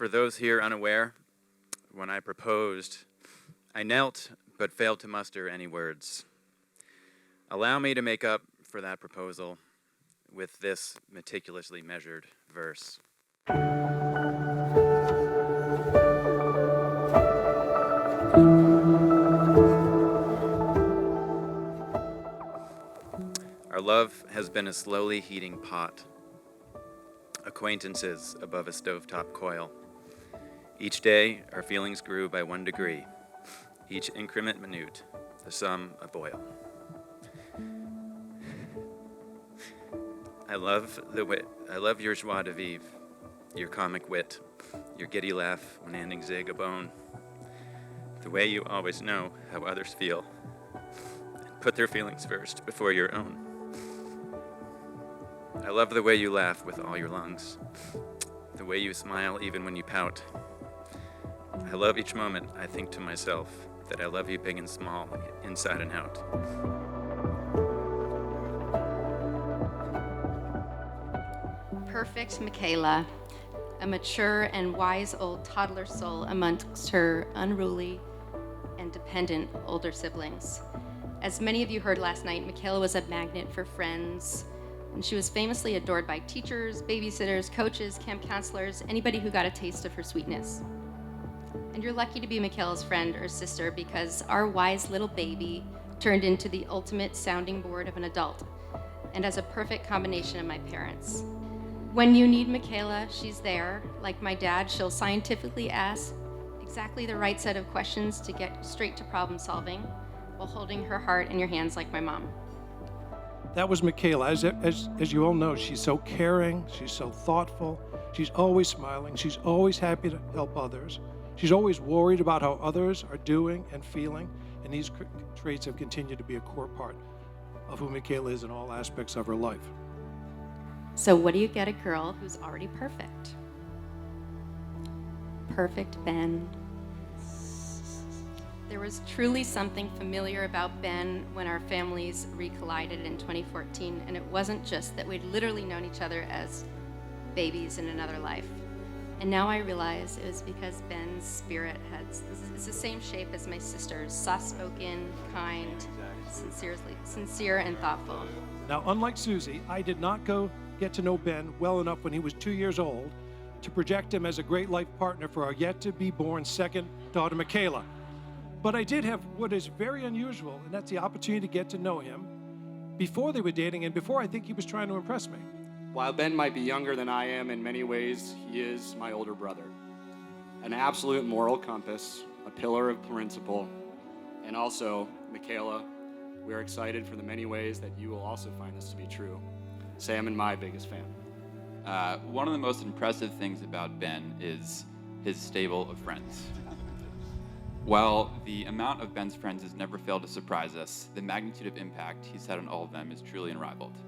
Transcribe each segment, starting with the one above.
For those here unaware, when I proposed, I knelt but failed to muster any words. Allow me to make up for that proposal with this meticulously measured verse. Our love has been a slowly heating pot, acquaintances above a stovetop coil. Each day, our feelings grew by 1 degree, each increment minute, the sum a boil. I love your joie de vivre, your comic wit, your giddy laugh when handing Zig a bone, the way you always know how others feel, and put their feelings first before your own. I love the way you laugh with all your lungs, the way you smile even when you pout. I love each moment I think to myself that I love you big and small, inside and out. Perfect Mikaela, a mature and wise old toddler soul amongst her unruly and dependent older siblings. As many of you heard last night, Mikaela was a magnet for friends, and she was famously adored by teachers, babysitters, coaches, camp counselors, anybody who got a taste of her sweetness. And you're lucky to be Mikaela's friend or sister because our wise little baby turned into the ultimate sounding board of an adult and as a perfect combination of my parents. When you need Mikaela, she's there. Like my dad, she'll scientifically ask exactly the right set of questions to get straight to problem solving while holding her heart in your hands like my mom. That was Mikaela. As you all know, she's so caring, she's so thoughtful, she's always smiling, she's always happy to help others. She's always worried about how others are doing and feeling, and these traits have continued to be a core part of who Mikaela is in all aspects of her life. So what do you get a girl who's already perfect? Perfect Ben. There was truly something familiar about Ben when our families recollided in 2014, and it wasn't just that we'd literally known each other as babies in another life. And now I realize it was because Ben's spirit is the same shape as my sister's, soft-spoken, kind, sincere and thoughtful. Now, unlike Susie, I did not get to know Ben well enough when he was 2 years old to project him as a great life partner for our yet-to-be-born second daughter, Mikaela. But I did have what is very unusual, and that's the opportunity to get to know him before they were dating and before I think he was trying to impress me. While Ben might be younger than I am, in many ways, he is my older brother. An absolute moral compass, a pillar of principle, and also, Mikaela, we are excited for the many ways that you will also find this to be true. Sam and my biggest fan. One of the most impressive things about Ben is his stable of friends. While the amount of Ben's friends has never failed to surprise us, the magnitude of impact he's had on all of them is truly unrivaled.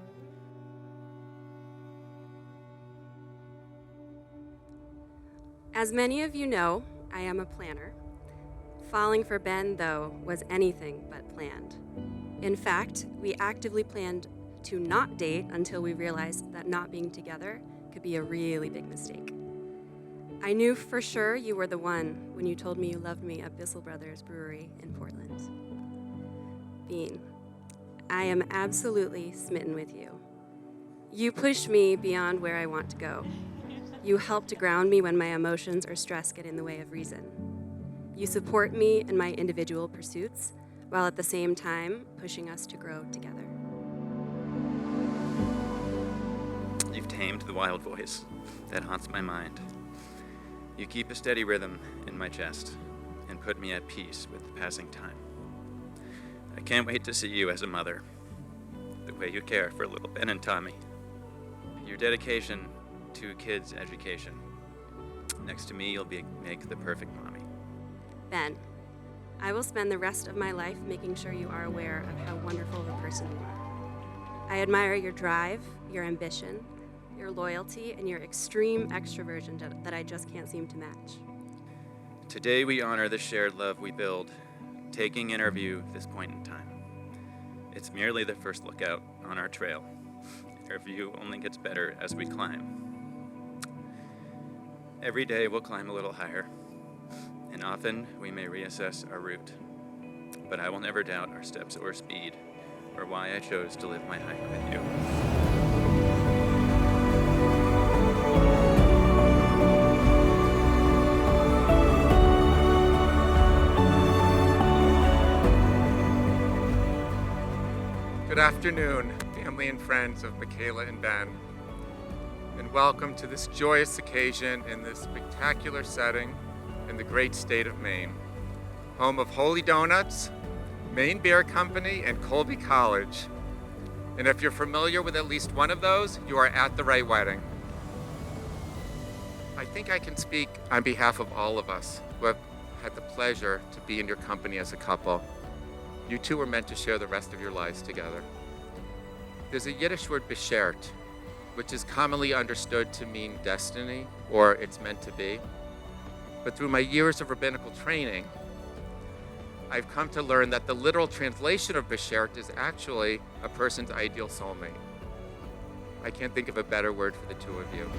As many of you know, I am a planner. Falling for Ben, though, was anything but planned. In fact, we actively planned to not date until we realized that not being together could be a really big mistake. I knew for sure you were the one when you told me you loved me at Bissell Brothers Brewery in Portland. Bean, I am absolutely smitten with you. You pushed me beyond where I want to go. You help to ground me when my emotions or stress get in the way of reason. You support me in my individual pursuits, while at the same time pushing us to grow together. You've tamed the wild voice that haunts my mind. You keep a steady rhythm in my chest and put me at peace with the passing time. I can't wait to see you as a mother, the way you care for little Ben and Tommy. Your dedication to kids' education. Next to me, you'll make the perfect mommy. Ben, I will spend the rest of my life making sure you are aware of how wonderful of a person you are. I admire your drive, your ambition, your loyalty, and your extreme extroversion that I just can't seem to match. Today we honor the shared love we build, taking in our view this point in time. It's merely the first lookout on our trail. Our view only gets better as we climb. Every day we'll climb a little higher, and often we may reassess our route. But I will never doubt our steps or speed, or why I chose to live my hike with you. Good afternoon, family and friends of Mikaela and Ben, and welcome to this joyous occasion in this spectacular setting in the great state of Maine, home of Holy Donuts, Maine Beer Company, and Colby College. And if you're familiar with at least one of those, you are at the right wedding. I think I can speak on behalf of all of us who have had the pleasure to be in your company as a couple. You two were meant to share the rest of your lives together. There's a Yiddish word, beshert, which is commonly understood to mean destiny, or it's meant to be. But through my years of rabbinical training, I've come to learn that the literal translation of beshert is actually a person's ideal soulmate. I can't think of a better word for the two of you.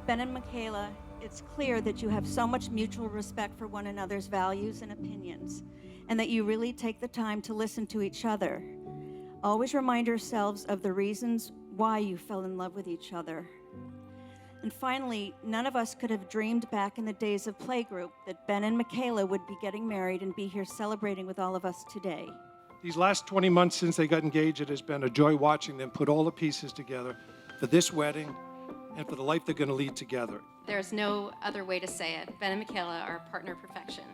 Ben and Mikaela, it's clear that you have so much mutual respect for one another's values and opinions, and that you really take the time to listen to each other. Always remind yourselves of the reasons why you fell in love with each other. And finally, none of us could have dreamed back in the days of playgroup that Ben and Mikaela would be getting married and be here celebrating with all of us today. These last 20 months since they got engaged, it has been a joy watching them put all the pieces together for this wedding and for the life they're going to lead together. There's no other way to say it. Ben and Mikaela are partner perfection.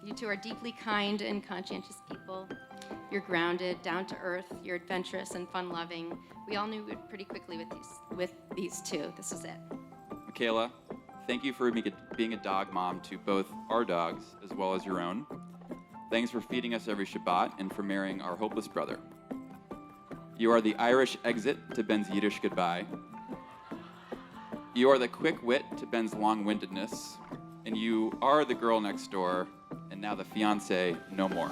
You two are deeply kind and conscientious people. You're grounded, down to earth, you're adventurous and fun-loving. We all knew it pretty quickly with these two. This is it. Mikaela, thank you for being a dog mom to both our dogs as well as your own. Thanks for feeding us every Shabbat and for marrying our hopeless brother. You are the Irish exit to Ben's Yiddish goodbye. You are the quick wit to Ben's long-windedness, and you are the girl next door, and now the fiancé no more.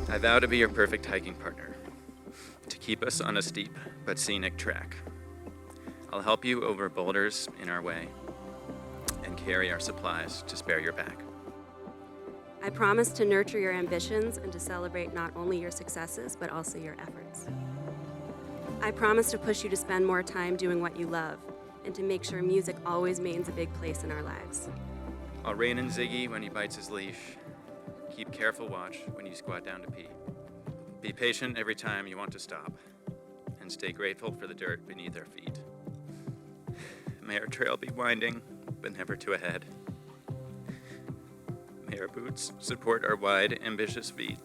I vow to be your perfect hiking partner, to keep us on a steep but scenic track. I'll help you over boulders in our way and carry our supplies to spare your back. I promise to nurture your ambitions and to celebrate not only your successes, but also your efforts. I promise to push you to spend more time doing what you love and to make sure music always means a big place in our lives. I'll rein in Ziggy when he bites his leash. Keep careful watch when you squat down to pee. Be patient every time you want to stop, and stay grateful for the dirt beneath our feet. May our trail be winding, but never to a head. May our boots support our wide, ambitious feet.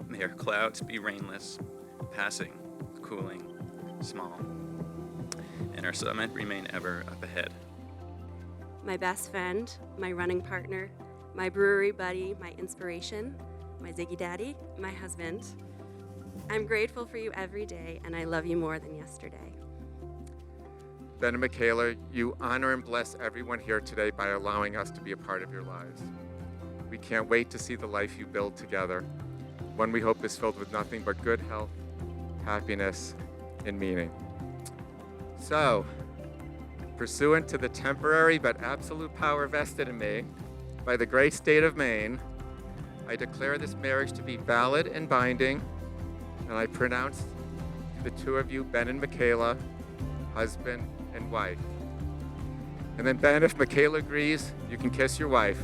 May our clouds be rainless, passing, cooling, small, and our summit remain ever up ahead. My best friend, my running partner, my brewery buddy, my inspiration, my Ziggy Daddy, my husband. I'm grateful for you every day, and I love you more than yesterday. Ben and Mikaela, you honor and bless everyone here today by allowing us to be a part of your lives. We can't wait to see the life you build together, one we hope is filled with nothing but good health, happiness, and meaning. So, pursuant to the temporary but absolute power vested in me by the great state of Maine, I declare this marriage to be valid and binding, and I pronounce the two of you, Ben and Mikaela, husband and wife. And then Ben, if Mikaela agrees, you can kiss your wife.